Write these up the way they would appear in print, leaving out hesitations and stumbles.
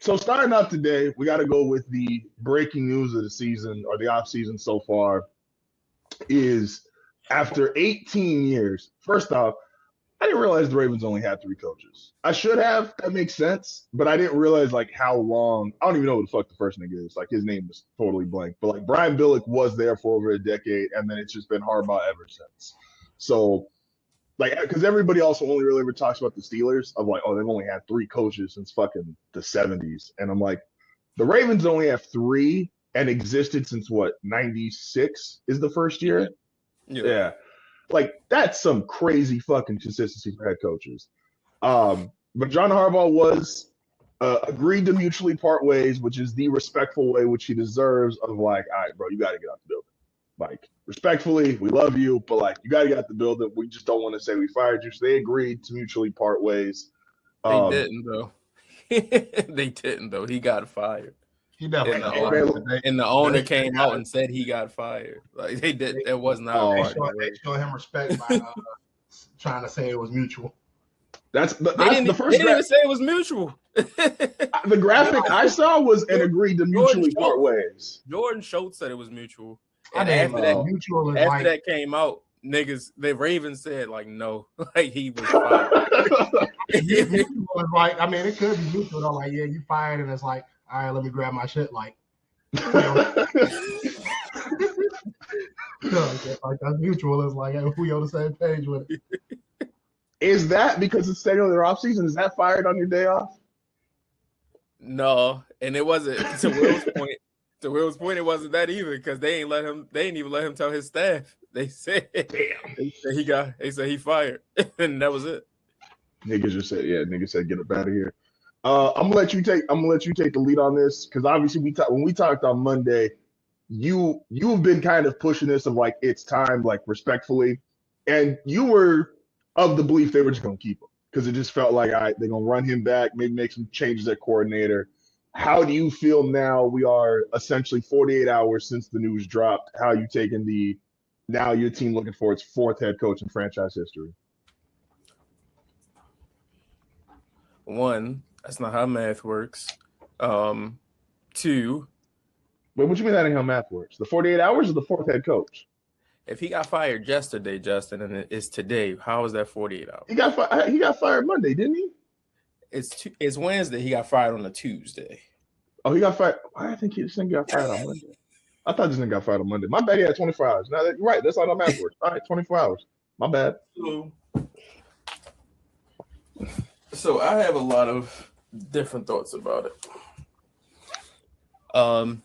So starting out today, we got to go with the breaking news of the season or the off season so far. Is after 18 years. First off, I didn't realize the Ravens only had 3 coaches. I should have. That makes sense. But I didn't realize like how long. I don't even know who the fuck the first nigga is. Like his name is totally blank. But like Brian Billick was there for over a decade, and then it's just been Harbaugh ever since. So like, because everybody also only really ever talks about the Steelers of like, oh, they've only had 3 coaches since fucking the 70s, and I'm like, the Ravens only have 3 and existed since what 96 is the first year. Yeah. Like that's some crazy fucking consistency for head coaches. But John Harbaugh was agreed to mutually part ways, which is the respectful way which he deserves. Of like, all right, bro, you got to get out the building. Like respectfully, we love you, but like you got to get out the building. We just don't want to say we fired you. So they agreed to mutually part ways. They didn't though. They didn't though. He got fired. He definitely and the owner came out and said he got fired. Like they did. That was not. They showed him respect by trying to say it was mutual. That's the first. They didn't even say it was mutual. The graphic I saw was an agreed to mutually part ways. Jordan Schultz said it was mutual. And after that came out, niggas, the Ravens said like no, like he was fired. Was like, I mean, it could be mutual though. Like, yeah, you fired, and it's like, all right, let me grab my shit. Like, like that's mutual. It's like, hey, we on the same page with it. Is that because it's staying on their off season? Is that fired on your day off? No, and it wasn't. To Will's point. To Will's point, it wasn't that either because they ain't even let him tell his staff. They said, damn. They said he fired, and that was it. Niggas just said, yeah. Niggas said, get up out of here. I'm gonna let you take the lead on this because obviously when we talked on Monday, you've been kind of pushing this of like it's time, like respectfully, and you were of the belief they were just gonna keep him because it just felt like all right, they're gonna run him back, maybe make some changes at coordinator. How do you feel now? We are essentially 48 hours since the news dropped. How are you taking now your team looking for its 4th head coach in franchise history? 1, that's not how math works. 2. Wait, what you mean that ain't how math works? The 48 hours is the 4th head coach. If he got fired yesterday, Justin, and it's today, how is that 48 hours? He got fired Monday, didn't he? It's Wednesday. He got fired on a Tuesday. Oh, he got fired. I think this thing got fired on Monday. I thought this thing got fired on Monday. My bad. He had 24 hours. Now, you're right. That's how math works. All right, 24 hours. My bad. So I have a lot of different thoughts about it.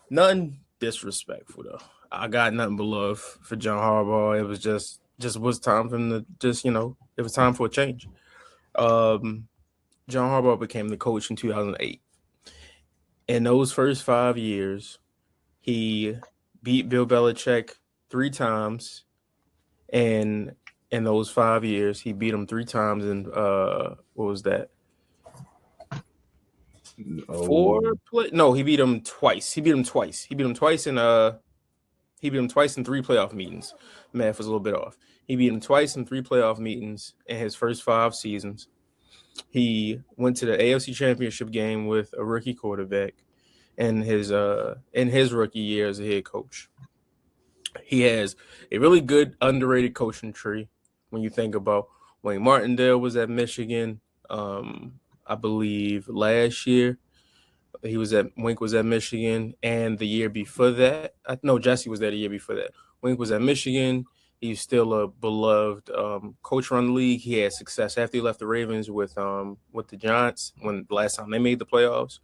Nothing disrespectful though. I got nothing but love for John Harbaugh. It was just was time for him to it was time for a change. John Harbaugh became the coach in 2008. In those first 5 years, he beat Bill Belichick 3 times. And in those 5 years, he beat him 3 times. And what was that? 4 play? No, he beat him twice. He beat him twice in 3 playoff meetings. Math was a little bit off. He beat him twice in 3 playoff meetings in his first 5 seasons. He went to the AFC Championship game with a rookie quarterback in his rookie year as a head coach. He has a really good underrated coaching tree when you think about Wayne Martindale was at Michigan. I believe last year Wink was at Michigan, and the year before that, Jesse was there the year before that. Wink was at Michigan. He's still a beloved coach around the league. He had success after he left the Ravens with the Giants when the last time they made the playoffs.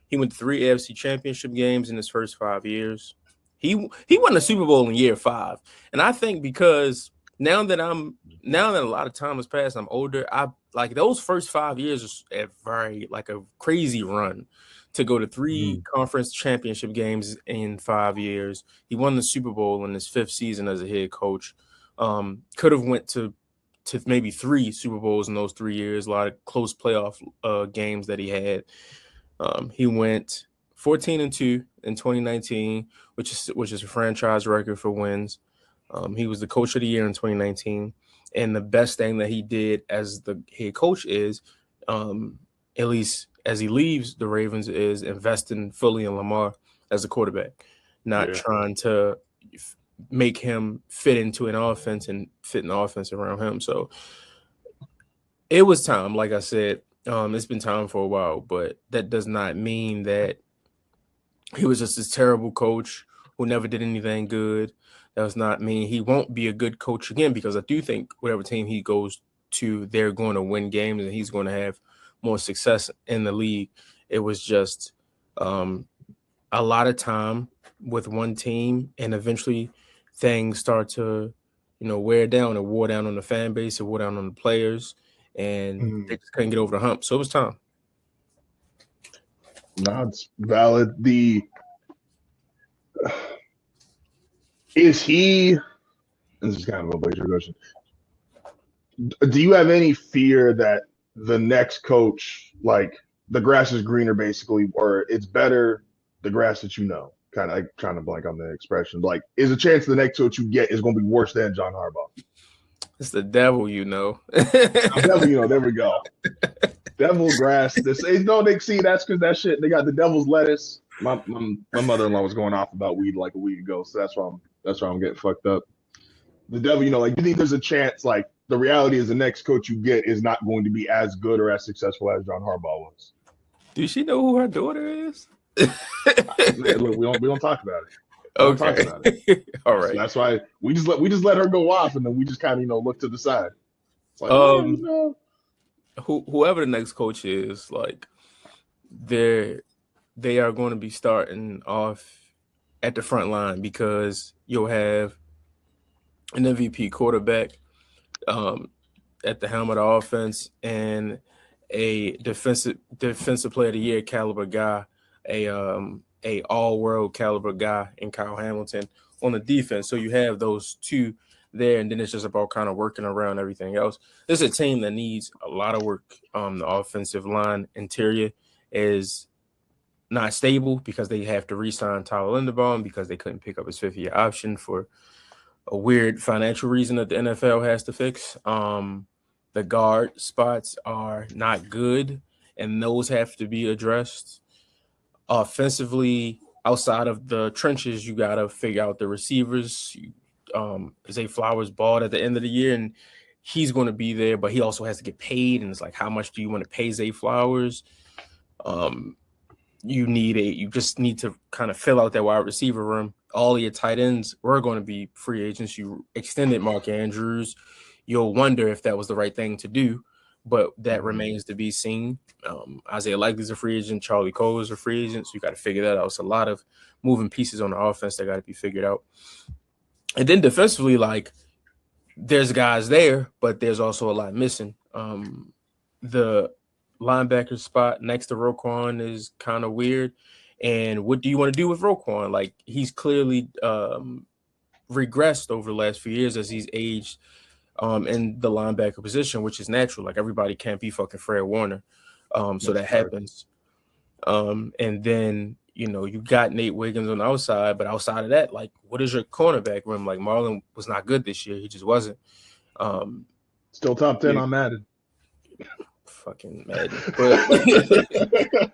He went to 3 AFC Championship games in his first 5 years. He won the Super Bowl in year 5, and I think because now that a lot of time has passed, I'm older. I like those first 5 years a very like a crazy run to go to 3 conference championship games in 5 years. He won the Super Bowl in his 5th season as a head coach. Could have went to maybe 3 Super Bowls in those 3 years. A lot of close playoff games that he had. He went 14-2 in 2019, which is a franchise record for wins. He was the coach of the year in 2019. And the best thing that he did as the head coach is at least as he leaves the Ravens, is investing fully in Lamar as a quarterback, not trying to make him fit into an offense and fit an offense around him. So it was time, like I said. It's been time for a while, but that does not mean that he was just this terrible coach who never did anything good. That does not mean he won't be a good coach again, because I do think whatever team he goes to, they're going to win games and he's going to have more success in the league. It was just a lot of time with one team, and eventually things start to, wear down. It wore down on the fan base, it wore down on the players, and they just couldn't get over the hump. So it was time. No, it's valid. Is he? This is kind of a laser question. Do you have any fear that the next coach, like the grass is greener, basically, or it's better the grass that you know? Kind of like trying to blank on the expression. Like, is a chance the next coach you get is going to be worse than John Harbaugh? It's the devil, Devil, there we go. Devil grass. They see that's because that shit. They got the devil's lettuce. My mother-in-law was going off about weed like a week ago, so that's why I'm getting fucked up. The devil, you think there's a chance, like the reality is the next coach you get is not going to be as good or as successful as John Harbaugh was. Do she know who her daughter is? Man, look, we don't talk about it. Don't talk about it. All right. So that's why we just let her go off, and then we just kind of look to the side. It's like, whoever the next coach is, like they are going to be starting off at the front line, because you'll have an MVP quarterback at the helm of the offense, and a defensive player of the year caliber guy, a all-world caliber guy in Kyle Hamilton on the defense. So you have those two there, and then it's just about kind of working around everything else. This is a team that needs a lot of work. The offensive line interior is not stable because they have to re-sign Tyler Linderbaum because they couldn't pick up his fifth-year option for a weird financial reason that the NFL has to fix. The guard spots are not good, and those have to be addressed. Offensively, outside of the trenches, you got to figure out the receivers. Zay Flowers balled at the end of the year, and he's going to be there, but he also has to get paid, and it's like, how much do you want to pay Zay Flowers? You just need to kind of fill out that wide receiver room. All of your tight ends were going to be free agents. You extended Mark Andrews. You'll wonder if that was the right thing to do, but that remains to be seen. Isaiah Likely's a free agent. Charlie Cole is a free agent, so you got to figure that out. It's a lot of moving pieces on the offense that got to be figured out. And then defensively, like, there's guys there, but there's also a lot missing. The linebacker spot next to Roquan is kind of weird. And what do you want to do with Roquan? Like, he's clearly regressed over the last few years as he's aged in the linebacker position, which is natural. Like, everybody can't be fucking Fred Warner. So that happens. And then, you got Nate Wiggins on the outside, but outside of that, like, what is your cornerback room? Like, Marlon was not good this year. He just wasn't. Still top 10 on Madden. Fucking Madden. But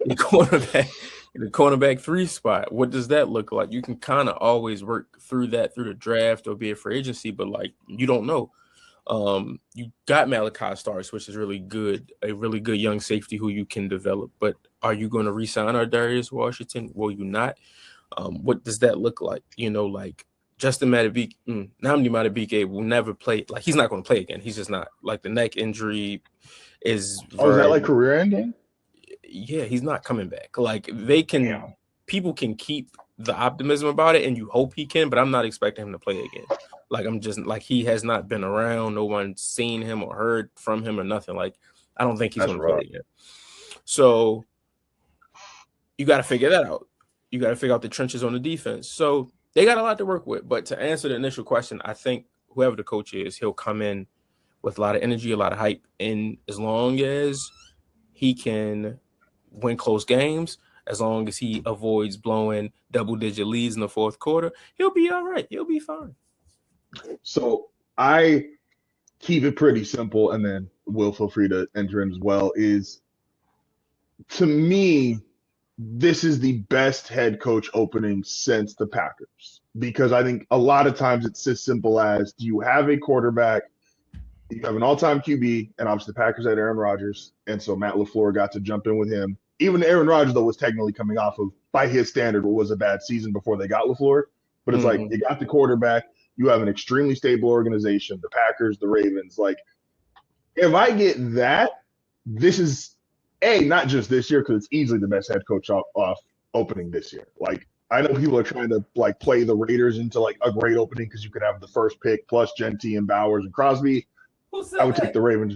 the cornerback 3 spot, what does that look like? You can kind of always work through that through the draft or be a free agency, but like, you don't know. You got Malachi Starks, which is really good, a really good young safety who you can develop, but are you going to re-sign Darius Washington? Will you not? What does that look like? Like, Justin Madubuike, Nnamdi Madubuike will never play. Like, he's not going to play again. He's just not. Like, the neck injury is. Is that like career ending? Yeah, he's not coming back. Like, people can keep the optimism about it, and you hope he can, but I'm not expecting him to play again. Like, I'm just like, he has not been around. No one's seen him or heard from him or nothing. Like, I don't think he's going to play again. So you got to figure that out. You got to figure out the trenches on the defense. So they got a lot to work with. But to answer the initial question, I think whoever the coach is, he'll come in with a lot of energy, a lot of hype. And as long as he can win close games, as long as he avoids blowing double-digit leads in the fourth quarter, he'll be all right. He'll be fine. So I keep it pretty simple, and then Will, feel free to enter in as well, is to me, this is the best head coach opening since the Packers, because I think a lot of times it's as simple as, do you have a quarterback? You have an all-time QB, and obviously the Packers had Aaron Rodgers, and so Matt LaFleur got to jump in with him. Even Aaron Rodgers, though, was technically coming off of, by his standard, what was a bad season before they got LaFleur. But it's like, you got the quarterback, you have an extremely stable organization, the Packers, the Ravens. Like, if I get that, this is, not just this year, because it's easily the best head coach off opening this year. Like, I know people are trying to, like, play the Raiders into, like, a great opening because you could have the first pick plus Gentee and Bowers and Crosby. I would take the Ravens.